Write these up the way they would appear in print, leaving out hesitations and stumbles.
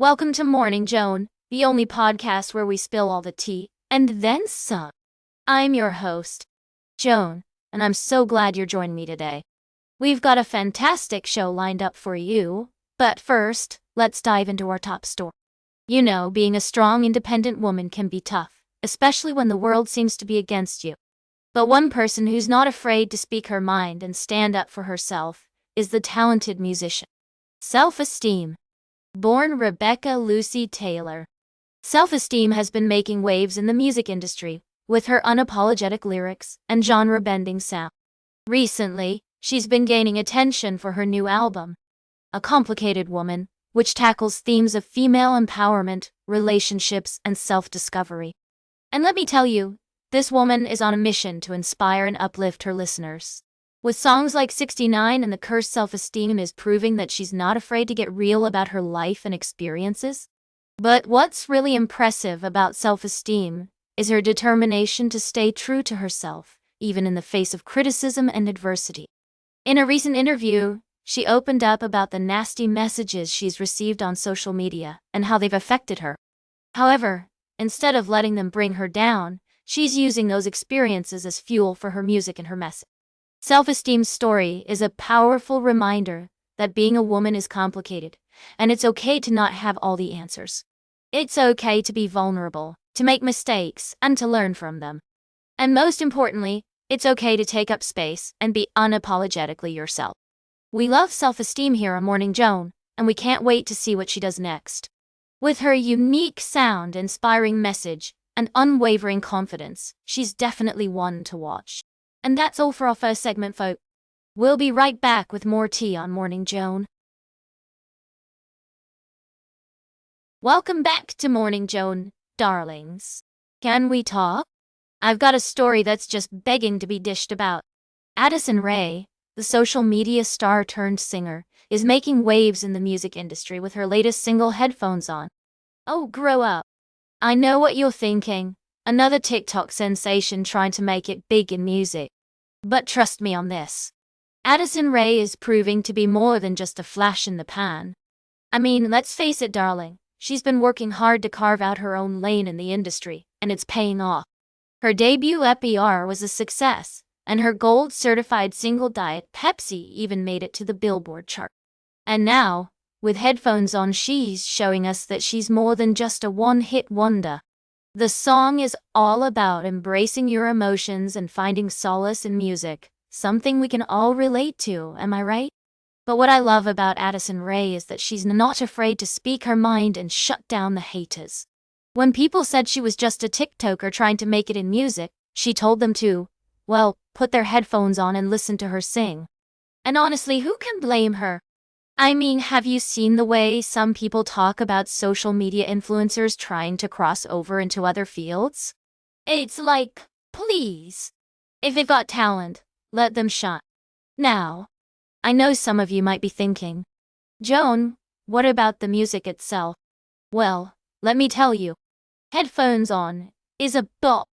Welcome to Morning Joan, the only podcast where we spill all the tea, and then some. I'm your host, Joan, and I'm so glad you're joining me today. We've got a fantastic show lined up for you, but first, let's dive into our top story. You know, being a strong, independent woman can be tough, especially when the world seems to be against you. But one person who's not afraid to speak her mind and stand up for herself is the talented musician. Self-esteem. Born Rebecca Lucy Taylor. Self-esteem has been making waves in the music industry with her unapologetic lyrics and genre-bending sound. Recently, she's been gaining attention for her new album, A Complicated Woman, which tackles themes of female empowerment, relationships, and self-discovery. And let me tell you, this woman is on a mission to inspire and uplift her listeners. With songs like 69 and The Cursed Self-Esteem is proving that she's not afraid to get real about her life and experiences. But what's really impressive about self-esteem is her determination to stay true to herself, even in the face of criticism and adversity. In a recent interview, she opened up about the nasty messages she's received on social media and how they've affected her. However, instead of letting them bring her down, she's using those experiences as fuel for her music and her message. Self-esteem's story is a powerful reminder that being a woman is complicated, and it's okay to not have all the answers. It's okay to be vulnerable, to make mistakes, and to learn from them. And most importantly, it's okay to take up space and be unapologetically yourself. We love self-esteem here on Morning Joan, and we can't wait to see what she does next. With her unique sound, inspiring message, and unwavering confidence, she's definitely one to watch. And that's all for our first segment, folks. We'll be right back with more tea on Morning Joan. Welcome back to Morning Joan, darlings. Can we talk? I've got a story that's just begging to be dished about. Addison Rae, the social media star turned singer, is making waves in the music industry with her latest single, Headphones On. Oh, grow up. I know what you're thinking. Another TikTok sensation trying to make it big in music. But trust me on this. Addison Rae is proving to be more than just a flash in the pan. I mean, let's face it, darling. She's been working hard to carve out her own lane in the industry, and it's paying off. Her debut EP was a success, and her gold-certified single Diet Pepsi even made it to the Billboard chart. And now, with Headphones On, she's showing us that she's more than just a one-hit wonder. The song is all about embracing your emotions and finding solace in music, something we can all relate to, am I right? But what I love about Addison Rae is that she's not afraid to speak her mind and shut down the haters. When people said she was just a TikToker trying to make it in music, she told them to, well, put their headphones on and listen to her sing. And honestly, who can blame her? I mean, have you seen the way some people talk about social media influencers trying to cross over into other fields? It's like, please. If they've got talent, let them shine. Now, I know some of you might be thinking, Joan, what about the music itself? Well, let me tell you. Headphones On is a bop.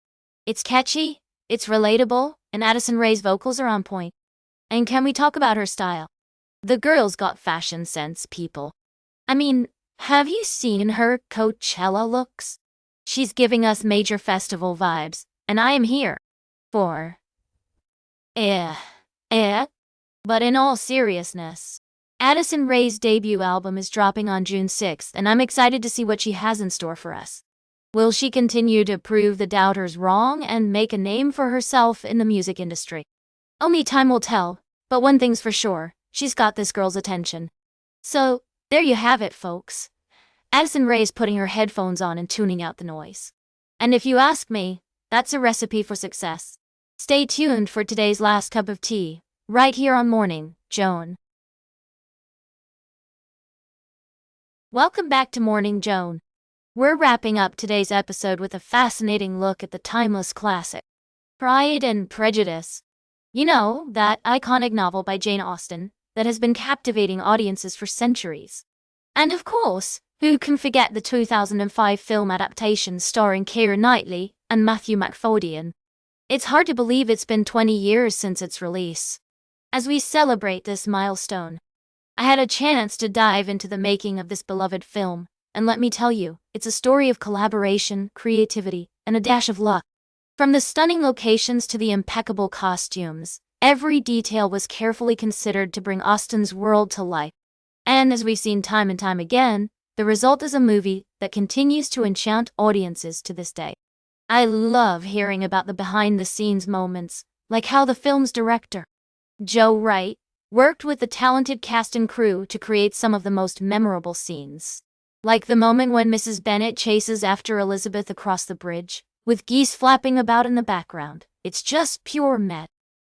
It's catchy, it's relatable, and Addison Rae's vocals are on point. And can we talk about her style? The girl's got fashion sense, people. I mean, have you seen her Coachella looks? She's giving us major festival vibes, and I am here for But in all seriousness, Addison Rae's debut album is dropping on June 6th, and I'm excited to see what she has in store for us. Will she continue to prove the doubters wrong and make a name for herself in the music industry? Only time will tell, but one thing's for sure. She's got this girl's attention. So, there you have it, folks. Addison Rae's putting her headphones on and tuning out the noise. And if you ask me, that's a recipe for success. Stay tuned for today's last cup of tea, right here on Morning Joan. Welcome back to Morning Joan. We're wrapping up today's episode with a fascinating look at the timeless classic, Pride and Prejudice. You know, that iconic novel by Jane Austen that has been captivating audiences for centuries. And of course, who can forget the 2005 film adaptation starring Keira Knightley and Matthew McFadyen? It's hard to believe it's been 20 years since its release. As we celebrate this milestone, I had a chance to dive into the making of this beloved film, And let me tell you, it's a story of collaboration, creativity, and a dash of luck. From the stunning locations to the impeccable costumes, every detail was carefully considered to bring Austen's world to life. And as we've seen time and time again, the result is a movie that continues to enchant audiences to this day. I love hearing about the behind-the-scenes moments, like how the film's director, Joe Wright, worked with the talented cast and crew to create some of the most memorable scenes. Like the moment when Mrs. Bennet chases after Elizabeth across the bridge, with geese flapping about in the background. It's just pure met.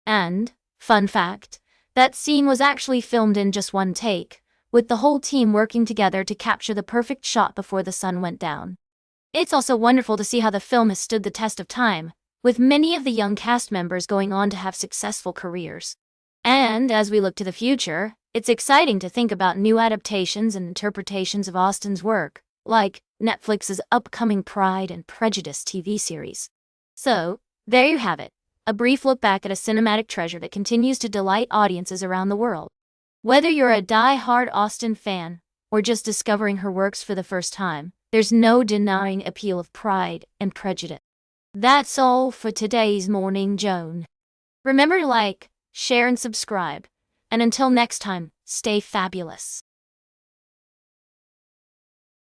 And, fun fact, that scene was actually filmed in just one take, with the whole team working together to capture the perfect shot before the sun went down. It's also wonderful to see how the film has stood the test of time, with many of the young cast members going on to have successful careers. And as we look to the future, it's exciting to think about new adaptations and interpretations of Austen's work, like Netflix's upcoming Pride and Prejudice TV series. So, there you have it, a brief look back at a cinematic treasure that continues to delight audiences around the world. Whether you're a die-hard Austen fan, or just discovering her works for the first time, there's no denying appeal of Pride and Prejudice. That's all for today's Morning Joan. Remember to like, share and subscribe. And until next time, stay fabulous.